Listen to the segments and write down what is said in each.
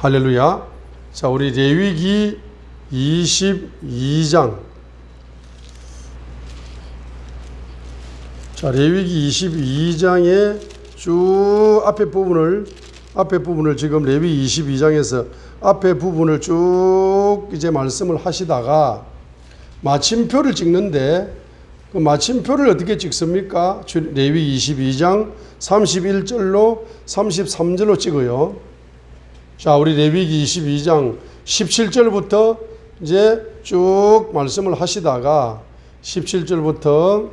할렐루야. 자, 우리 레위기 22장. 자, 레위기 22장의 쭉 앞에 부분을 지금 레위기 22장에서 앞에 부분을 쭉 이제 말씀을 하시다가 마침표를 찍는데 그 마침표를 어떻게 찍습니까? 레위기 22장 31절로 33절로 찍어요. 자, 우리 레위기 22장 17절부터 이제 쭉 말씀을 하시다가 17절부터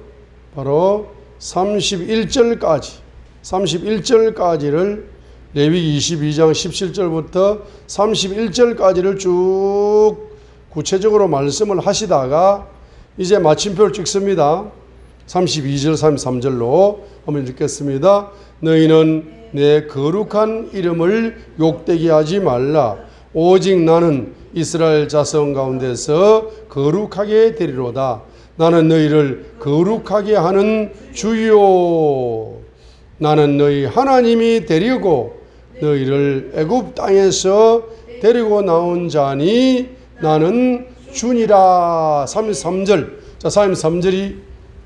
바로 31절까지를 레위기 22장 17절부터 31절까지를 쭉 구체적으로 말씀을 하시다가 이제 마침표를 찍습니다. 32절 33절로 한번 읽겠습니다. 너희는 내 거룩한 이름을 욕되게 하지 말라. 오직 나는 이스라엘 자손 가운데서 거룩하게 되리로다. 나는 너희를 거룩하게 하는 주요. 나는 너희 하나님이 되리고 너희를 애굽 땅에서 데리고 나온 자니 나는 주니라. 33절. 자, 33절이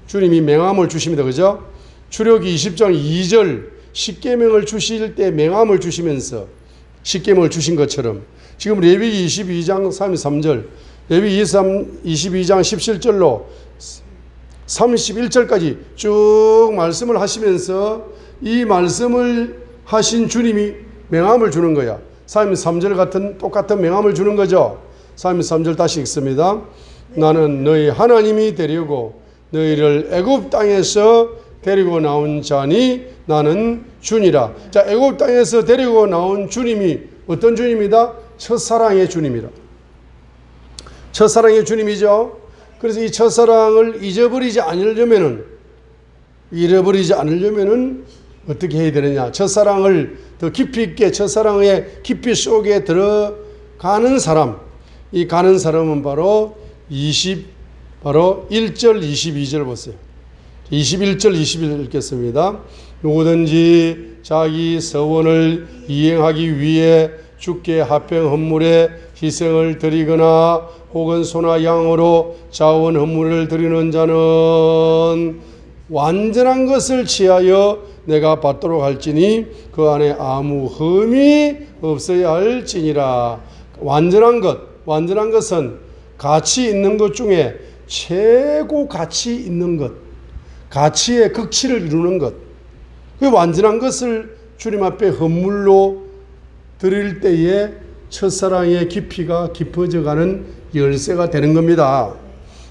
주님이 맹함을 주십니다. 그죠? 출애굽기 20장 2절 십계명을 주실 때 맹함을 주시면서 십계명을 주신 것처럼 지금 레위기 22장 33절, 레위기 22장 17절로 31절까지 쭉 말씀을 하시면서 이 말씀을 하신 주님이 맹함을 주는 거야. 33절 같은 똑같은 맹함을 주는 거죠. 33절 다시 읽습니다. 나는 너희 하나님이 되려고 너희를 애굽 땅에서 데리고 나온 자니 나는 주니라. 자, 애굽 땅에서 데리고 나온 주님이 어떤 주님이다? 첫사랑의 주님이라. 첫사랑의 주님이죠. 그래서 이 첫사랑을 잃어버리지 않으려면은 어떻게 해야 되느냐? 첫사랑을 더 깊이 있게 첫사랑의 깊이 속에 들어가는 사람. 이 가는 사람은 바로 1절 22절 보세요. 21절 22절 읽겠습니다. 누구든지 자기 서원을 이행하기 위해 주께 합행 헌물에 희생을 드리거나 혹은 소나 양으로 자원 헌물을 드리는 자는 완전한 것을 취하여 내가 받도록 할지니 그 안에 아무 흠이 없어야 할지니라. 완전한 것은 가치 있는 것 중에 최고 가치 있는 것, 가치의 극치를 이루는 것. 그 완전한 것을 주님 앞에 헌물로 드릴 때에 첫사랑의 깊이가 깊어져가는 열쇠가 되는 겁니다.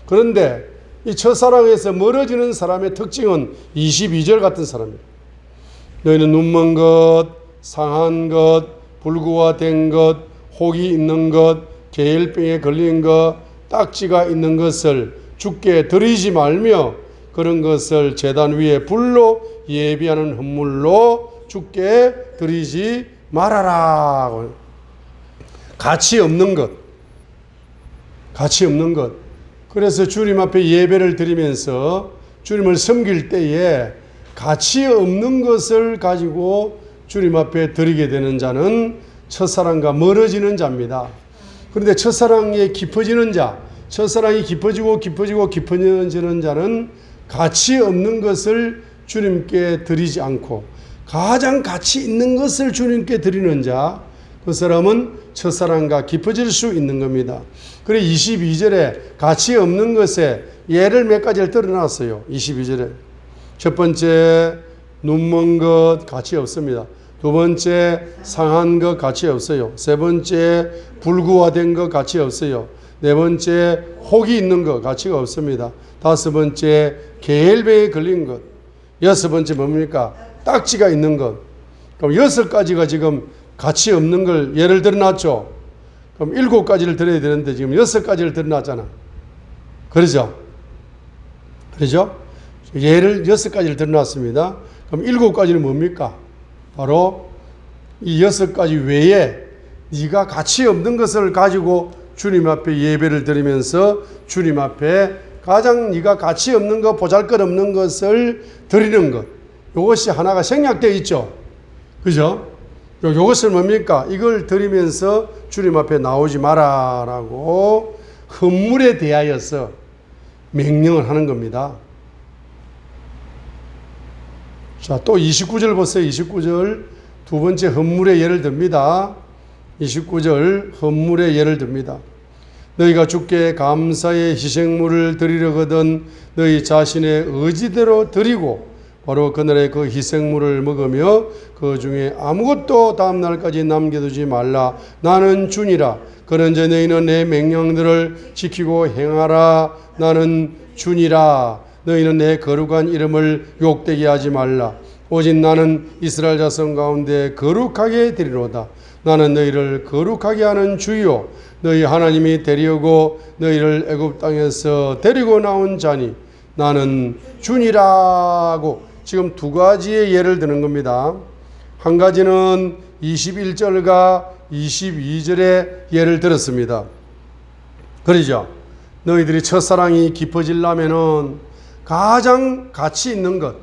그런데 이 첫사랑에서 멀어지는 사람의 특징은 22절 같은 사람입니다. 너희는 눈먼 것, 상한 것, 불구화된 것, 혹이 있는 것, 계혈병에 걸린 것, 딱지가 있는 것을 주께 드리지 말며 그런 것을 제단 위에 불로 예비하는 헌물로 주께 드리지 말아라. 가치 없는 것. 그래서 주님 앞에 예배를 드리면서 주님을 섬길 때에 가치 없는 것을 가지고 주님 앞에 드리게 되는 자는 첫사랑과 멀어지는 자입니다. 그런데 첫사랑이 깊어지는 자, 첫사랑이 깊어지는 자는 가치 없는 것을 주님께 드리지 않고 가장 가치 있는 것을 주님께 드리는 자, 그 사람은 첫사랑과 깊어질 수 있는 겁니다. 그래 22절에 가치 없는 것에 예를 몇 가지를 들어놨어요. 22절에 첫 번째 눈먼 것 가치 없습니다. 두 번째 상한 것 가치 없어요. 세 번째 불구화된 것 가치 없어요. 네 번째 혹이 있는 것 가치가 없습니다. 다섯 번째 계혈병에 걸린 것. 여섯 번째 뭡니까? 딱지가 있는 것. 그럼 6가지가 지금 가치 없는 걸 예를 들어놨죠. 그럼 7가지를 들어야 되는데 지금 6가지를 들어놨잖아. 그러죠? 예를 6가지를 들어놨습니다. 그럼 7가지는 뭡니까? 바로 이 6가지 외에 네가 가치 없는 것을 가지고 주님 앞에 예배를 드리면서 주님 앞에 가장 네가 가치 없는 것, 보잘것없는 것을 드리는 것. 이것이 하나가 생략되어 있죠. 그죠? 요것을 뭡니까? 이걸 드리면서 주님 앞에 나오지 마라라고 헌물에 대하여서 명령을 하는 겁니다. 자, 또 29절 보세요. 29절 두 번째 헌물의 예를 듭니다. 29절 헌물의 예를 듭니다. 너희가 주께 감사의 희생물을 드리려거든 너희 자신의 의지대로 드리고 바로 그날의 그 희생물을 먹으며 그 중에 아무것도 다음 날까지 남겨두지 말라. 나는 주니라. 그런즉 너희는 내 명령들을 지키고 행하라. 나는 주니라. 너희는 내 거룩한 이름을 욕되게 하지 말라. 오직 나는 이스라엘 자손 가운데 거룩하게 되리로다. 나는 너희를 거룩하게 하는 주요 너희 하나님이 되려고 너희를 애굽 땅에서 데리고 나온 자니 나는 주니라고 지금 두 가지의 예를 드는 겁니다. 한 가지는 21절과 22절의 예를 들었습니다. 그러죠. 너희들이 첫사랑이 깊어지려면은 가장 가치 있는 것,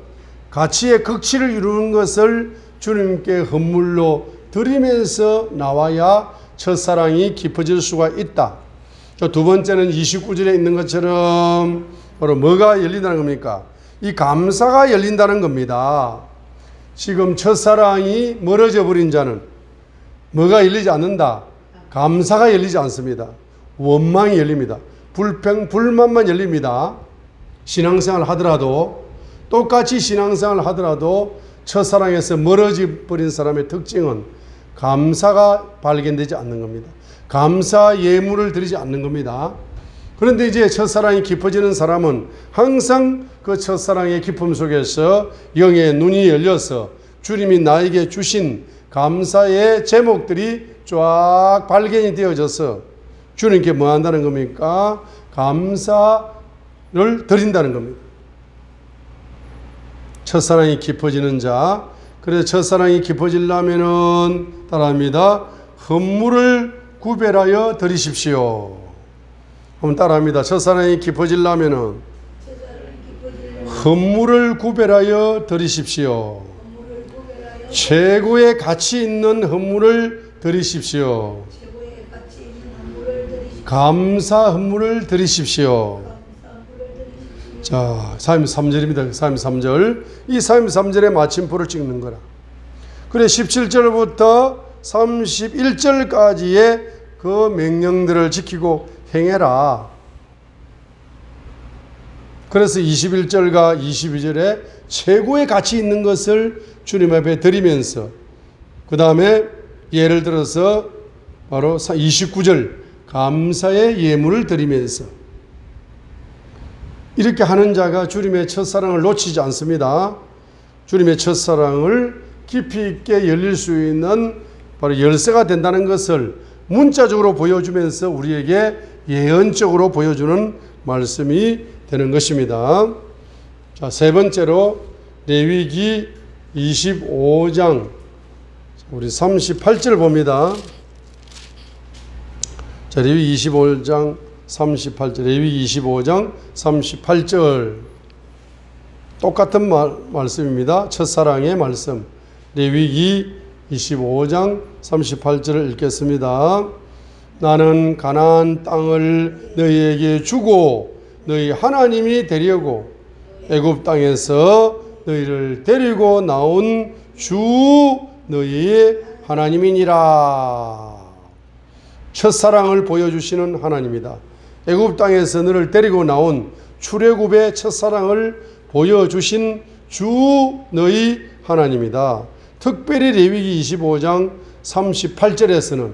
가치의 극치를 이루는 것을 주님께 헌물로 드리면서 나와야 첫사랑이 깊어질 수가 있다. 두 번째는 29절에 있는 것처럼 바로 뭐가 열린다는 겁니까? 이 감사가 열린다는 겁니다. 지금 첫사랑이 멀어져 버린 자는 뭐가 열리지 않는다? 감사가 열리지 않습니다. 원망이 열립니다. 불만만 열립니다. 신앙생활 하더라도 똑같이 신앙생활 하더라도 첫사랑에서 멀어져 버린 사람의 특징은 감사가 발견되지 않는 겁니다. 감사 예물을 드리지 않는 겁니다. 그런데 이제 첫사랑이 깊어지는 사람은 항상 그 첫사랑의 기쁨 속에서 영의 눈이 열려서 주님이 나에게 주신 감사의 제목들이 쫙 발견이 되어져서 주님께 뭐 한다는 겁니까? 감사를 드린다는 겁니다. 첫사랑이 깊어지는 자, 그래서 첫사랑이 깊어지려면은 따라합니다. 헌물을 구별하여 드리십시오. 한번 따라합니다. 첫사랑이 깊어지려면은 헌물을 구별하여 드리십시오. 최고의 가치 있는 헌물을 드리십시오. 감사 헌물을 드리십시오. 자, 33절입니다. 33절. 이 33절에 마침표를 찍는 거라. 그래 17절부터 31절까지의 그 명령들을 지키고 행해라. 그래서 21절과 22절에 최고의 가치 있는 것을 주님 앞에 드리면서 그 다음에 예를 들어서 바로 29절 감사의 예물을 드리면서 이렇게 하는 자가 주님의 첫사랑을 놓치지 않습니다. 주님의 첫사랑을 깊이 있게 열릴 수 있는 바로 열쇠가 된다는 것을 문자적으로 보여주면서 우리에게 예언적으로 보여주는 말씀이 되는 것입니다. 자, 세 번째로 레위기 25장 우리 38절 봅니다. 자, 레위기 25장 38절, 레위기 25장 38절 똑같은 말씀입니다. 첫사랑의 말씀. 레위기 25장 38절을 읽겠습니다. 나는 가나안 땅을 너희에게 주고 너희 하나님이 되려고 애굽 땅에서 너희를 데리고 나온 주 너희의 하나님이니라. 첫사랑을 보여주시는 하나님이다. 애굽 땅에서 너를 데리고 나온 출애굽의 첫사랑을 보여주신 주 너희 하나님이다. 특별히 레위기 25장 38절에서는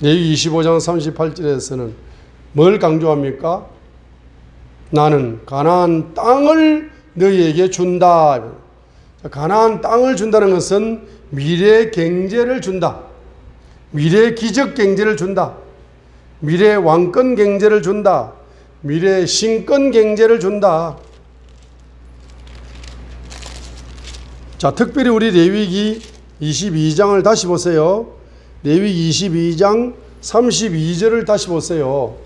레위기 25장 38절에서는 뭘 강조합니까? 나는 가나안 땅을 너희에게 준다. 가나안 땅을 준다는 것은 미래 경제를 준다. 미래 기적 경제를 준다. 미래 왕권 경제를 준다. 미래 신권 경제를 준다. 자, 특별히 우리 레위기 22장을 다시 보세요. 레위기 22장 32절을 다시 보세요.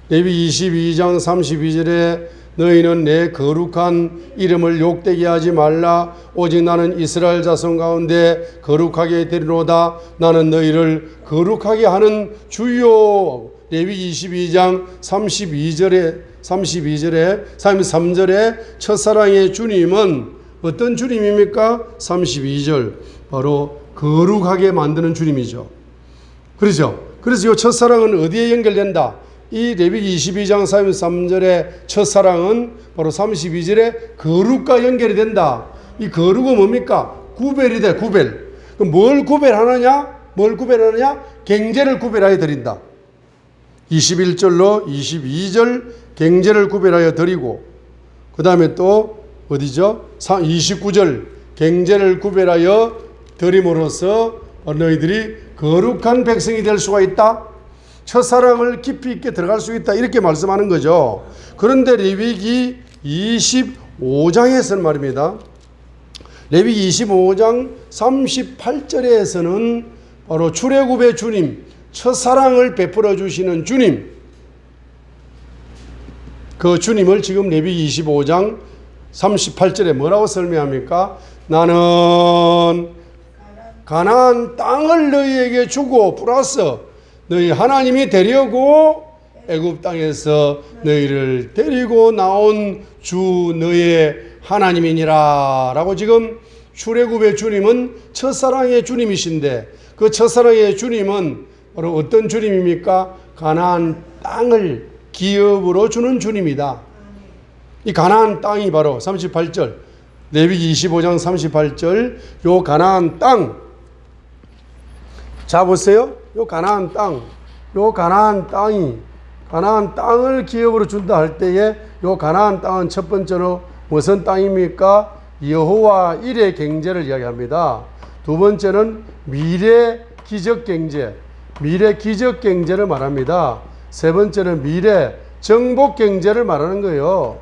레위기 22장 32절에 너희는 내 거룩한 이름을 욕되게 하지 말라. 오직 나는 이스라엘 자손 가운데 거룩하게 되리로다. 나는 너희를 거룩하게 하는 주요. 레위기 22장 33절에 첫사랑의 주님은 어떤 주님입니까? 32절 바로 거룩하게 만드는 주님이죠. 그렇죠? 그래서 이 첫사랑은 어디에 연결된다? 이 레위기 22장 33절의 첫사랑은 바로 32절에 거룩과 연결이 된다. 이 거룩은 뭡니까? 구별이 돼, 구별. 그럼 뭘 구별하느냐? 갱제를 구별하여 드린다. 21절로 22절 갱제를 구별하여 드리고, 그 다음에 또 어디죠? 29절 갱제를 구별하여 드림으로써 너희들이 거룩한 백성이 될 수가 있다. 첫사랑을 깊이 있게 들어갈 수 있다. 이렇게 말씀하는 거죠. 그런데 레위기 25장에서는 말입니다. 레위기 25장 38절에서는 바로 출애굽의 주님, 첫사랑을 베풀어 주시는 주님, 그 주님을 지금 레위기 25장 38절에 뭐라고 설명합니까? 나는 가나안 땅을 너희에게 주고 플러스 너희 하나님이 되려고 애굽 땅에서 너희를 데리고 나온 주 너의 하나님이니라 라고 지금 출애굽의 주님은 첫사랑의 주님이신데, 그 첫사랑의 주님은 바로 어떤 주님입니까? 가나안 땅을 기업으로 주는 주님이다. 이 가나안 땅이 바로 38절 레위기 25장 38절 요 가나안 땅, 자 보세요. 요 가나안 땅을 기업으로 준다 할 때에 요 가나안 땅은 첫 번째로 무슨 땅입니까? 여호와 일의 갱제를 이야기합니다. 두 번째는 미래 기적 갱제, 미래 기적 갱제를 말합니다. 세 번째는 미래 정복 갱제를 말하는 거예요.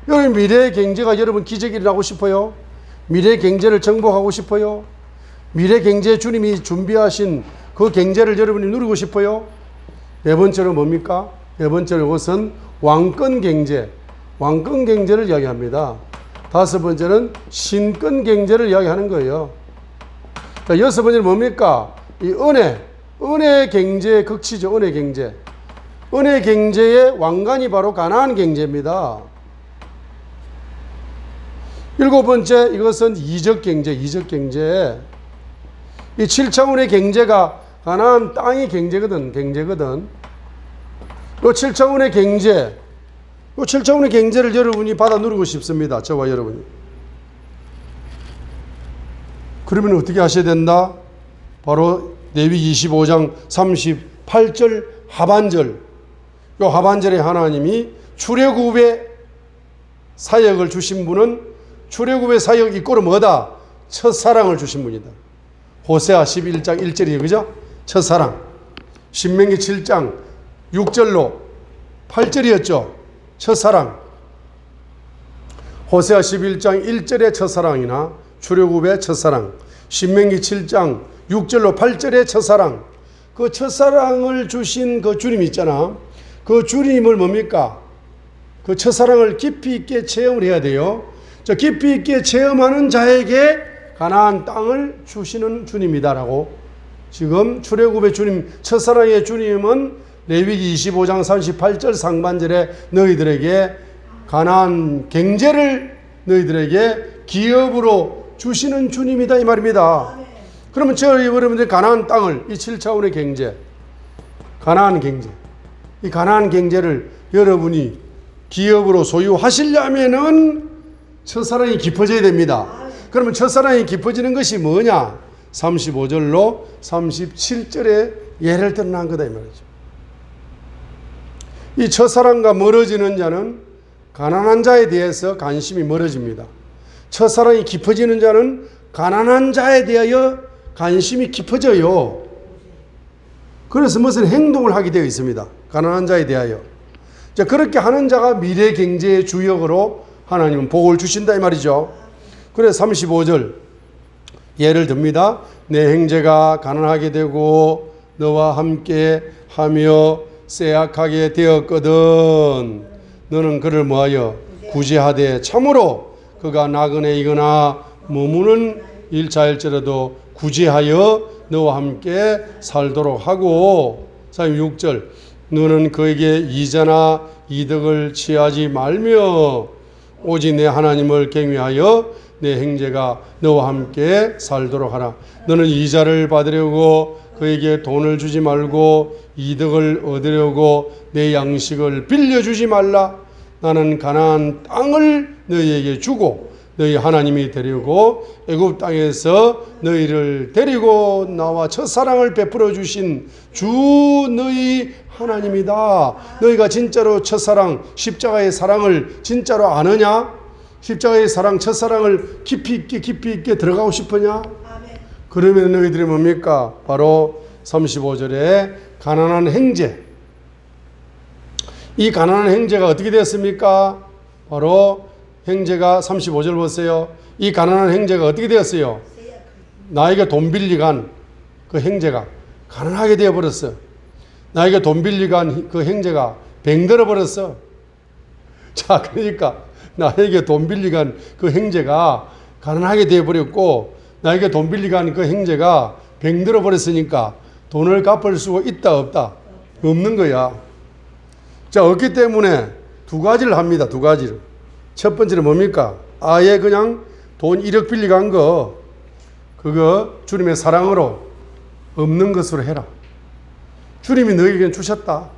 여러분 미래의 갱제가 여러분 기적이 일어나고 싶어요? 미래 갱제를 정복하고 싶어요? 미래 갱제 주님이 준비하신 그 갱제를 여러분이 누리고 싶어요? 네 번째로 뭡니까? 네 번째로 이것은 왕권 갱제, 왕권 갱제를 이야기합니다. 다섯 번째는 신권 갱제를 이야기하는 거예요. 자, 여섯 번째는 뭡니까? 이 은혜 갱제의 극치죠. 은혜 갱제. 은혜 갱제의 왕관이 바로 가나안 갱제입니다. 일곱 번째, 이것은 이적 갱제, 이적 갱제. 이 7차원의 갱제가 가나안 땅이 갱제거든. 이 7차원의 갱제, 이 7차원의 갱제를 여러분이 받아 누리고 싶습니다. 저와 여러분이. 그러면 어떻게 하셔야 된다? 바로 레위기 25장 38절 하반절, 이 하반절에 하나님이 출애굽의 사역을 주신 분은 출애굽의 사역 이꼬르 뭐다? 첫사랑을 주신 분이다. 호세아 11장 1절이에요. 그죠? 첫사랑. 신명기 7장 6절로 8절이었죠. 첫사랑. 호세아 11장 1절의 첫사랑이나 출애굽의 첫사랑, 신명기 7장 6절로 8절의 첫사랑, 그 첫사랑을 주신 그 주님 있잖아. 그 주님을 뭡니까? 그 첫사랑을 깊이 있게 체험을 해야 돼요. 저 깊이 있게 체험하는 자에게 가나안 땅을 주시는 주님이다라고 지금 출애굽의 주님, 첫사랑의 주님은 레위기 25장 38절 상반절에 너희들에게 가나안 갱제를 너희들에게 기업으로 주시는 주님이다 이 말입니다. 그러면 여러분들 가나안 땅을 이 7차원의 갱제, 가나안 갱제, 이 가나안 갱제를 여러분이 기업으로 소유하시려면은 첫사랑이 깊어져야 됩니다. 그러면 첫사랑이 깊어지는 것이 뭐냐? 35절로 37절에 예를 들어난 거다 이 말이죠. 이 첫사랑과 멀어지는 자는 가난한 자에 대해서 관심이 멀어집니다. 첫사랑이 깊어지는 자는 가난한 자에 대하여 관심이 깊어져요. 그래서 무슨 행동을 하게 되어 있습니다. 가난한 자에 대하여. 자, 그렇게 하는 자가 미래 경제의 주역으로 하나님은 복을 주신다 이 말이죠. 그래서 35절 예를 듭니다. 내 형제가 가난하게 되고 너와 함께 하며 쇠약하게 되었거든 너는 그를 뭐하여 구제하되 참으로 그가 나그네이거나 머무는 일자일지라도 구제하여 너와 함께 살도록 하고 6절 너는 그에게 이자나 이득을 취하지 말며 오직 내 하나님을 경외하여 내 형제가 너와 함께 살도록 하라. 너는 이자를 받으려고 그에게 돈을 주지 말고 이득을 얻으려고 내 양식을 빌려주지 말라. 나는 가나안 땅을 너희에게 주고 너희 하나님이 되려고 애굽 땅에서 너희를 데리고 나와 첫사랑을 베풀어 주신 주 너희 하나님이다. 너희가 진짜로 첫사랑 십자가의 사랑을 진짜로 아느냐? 십자가의 사랑 첫사랑을 깊이 있게 들어가고 싶으냐? 그러면 너희들이 뭡니까? 바로 35절에 가난한 형제. 이 가난한 형제가 어떻게 되었습니까? 바로 형제가 35절 보세요. 이 가난한 형제가 어떻게 되었어요? 나에게 돈 빌리간 그 형제가 가난하게 되어버렸어. 나에게 돈 빌리간 그 형제가 병들어 버렸어. 자, 그러니까 나에게 돈 빌리간 그 형제가 가난하게 되어버렸고 나에게 돈 빌리간 그 형제가 병들어 버렸으니까 돈을 갚을 수 있다 없다? 없는 거야. 자, 없기 때문에 두 가지를 합니다. 두 가지를. 첫 번째는 뭡니까? 아예 그냥 돈 1억 빌리간 거 그거 주님의 사랑으로 없는 것으로 해라. 주님이 너에게 주셨다.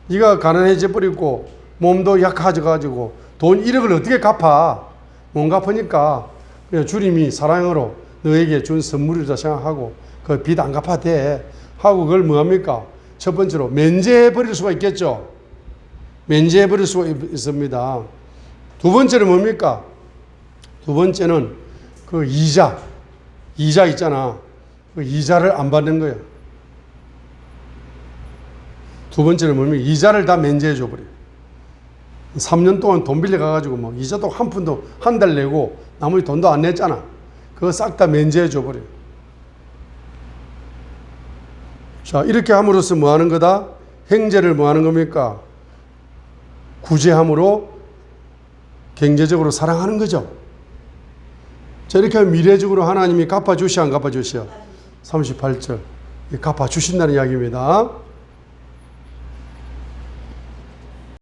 네가 가난해져 버리고 몸도 약해져 가지고 돈 1억을 어떻게 갚아? 못 갚으니까 그냥 주님이 사랑으로 너에게 준 선물이다 생각하고 그 빚 안 갚아도 돼 하고 그걸 뭐합니까? 첫 번째로 면제해 버릴 수가 있겠죠. 면제해 버릴 수가 있습니다. 두 번째는 뭡니까? 두 번째는 그 이자 있잖아. 그 이자를 안 받는 거야. 두 번째는 뭡니까? 이자를 다 면제해 줘 버려. 3년 동안 돈 빌려 가가지고 뭐 이자도 한 푼도 한 달 내고 나머지 돈도 안 냈잖아. 그거 싹 다 면제해 줘 버려. 자, 이렇게 함으로써 뭐 하는 거다? 형제를 뭐 하는 겁니까? 구제함으로 경제적으로 사랑하는 거죠. 자, 이렇게 하면 미래적으로 하나님이 갚아주시 안 갚아주시오? 38절 갚아주신다는 이야기입니다.